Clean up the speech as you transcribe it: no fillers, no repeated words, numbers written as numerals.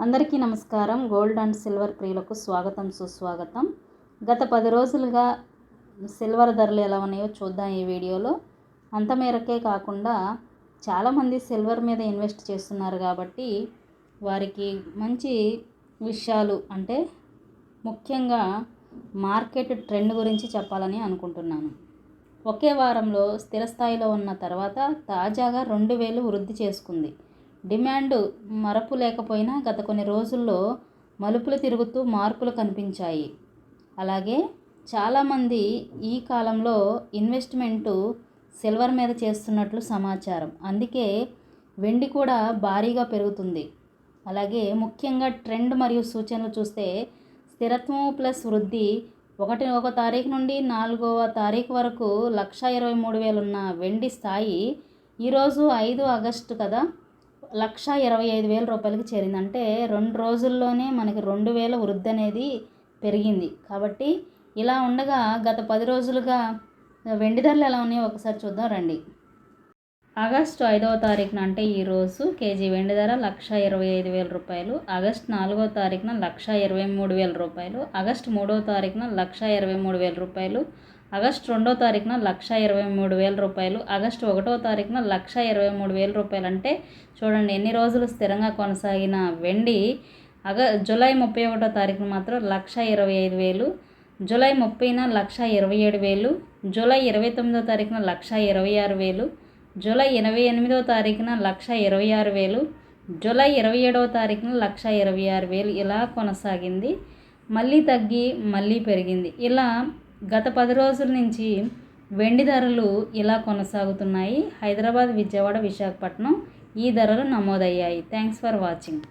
అందరికీ నమస్కారం. Gold and silver ప్రియులకు స్వాగతం, సుస్వాగతం. గత 10 రోజులుగా సిల్వర్ ధరలు ఎలా ఉన్నాయో చూద్దాం ఈ వీడియోలో. అంత మేరకే కాకుండా చాలామంది సిల్వర్ మీద ఇన్వెస్ట్ చేస్తున్నారు కాబట్టి వారికి మంచి విషయాలు అంటే ముఖ్యంగా మార్కెట్ ట్రెండ్ గురించి చెప్పాలని అనుకుంటున్నాను. ఒకే వారంలో స్థిర స్థాయిలో ఉన్న తర్వాత తాజాగా 2000 వృద్ధి చేసుకుంది. డిమాండ్ మరపు లేకపోయినా గత కొన్ని రోజుల్లో మలుపులు తిరుగుతూ మార్పులు కనిపించాయి. అలాగే చాలామంది ఈ కాలంలో ఇన్వెస్ట్మెంటు సిల్వర్ మీద చేస్తున్నట్లు సమాచారం. అందుకే వెండి కూడా భారీగా పెరుగుతుంది. అలాగే ముఖ్యంగా ట్రెండ్ మరియు సూచనలు చూస్తే స్థిరత్వం ప్లస్ వృద్ధి 1వ తారీఖు నుండి 4వ తారీఖు వరకు 1,23,000 ఉన్న వెండి స్థాయి ఈరోజు 5 ఆగస్టు కదా 1,25,000 రూపాయలకి చేరింది. అంటే 2 రోజుల్లోనే మనకి 2,000 వృద్ధి అనేది పెరిగింది. కాబట్టి ఇలా ఉండగా గత 10 రోజులుగా వెండి ధరలు ఎలా ఉన్నాయో ఒకసారి చూద్దాం రండి. ఆగస్టు 5వ తారీఖున అంటే ఈరోజు కేజీ వెండి ధర 1,25,000 రూపాయలు. ఆగస్టు 4వ తారీఖున 1,23,000 రూపాయలు. ఆగస్టు 3వ తారీఖున 1,23,000 రూపాయలు. ఆగస్టు 2వ తారీఖున 1,23,000 రూపాయలు. ఆగస్టు 1వ తారీఖున 1,23,000 రూపాయలు. అంటే చూడండి ఎన్ని రోజులు స్థిరంగా కొనసాగిన వెండి. జూలై 31వ తారీఖున మాత్రం 1,25,000, జూలై 30న 1,27,000, జూలై 29వ తారీఖున 1,26,000, జూలై 28వ తారీఖున 1,26,000, జూలై 27వ తారీఖున 1,26,000 ఇలా కొనసాగింది. మళ్ళీ తగ్గి మళ్ళీ పెరిగింది. ఇలా గత 10 రోజుల నుంచి వెండి ధరలు ఇలా కొనసాగుతున్నాయి. హైదరాబాద్, విజయవాడ, విశాఖపట్నం ఈ ధరలు నమోదయ్యాయి. Thanks for watching.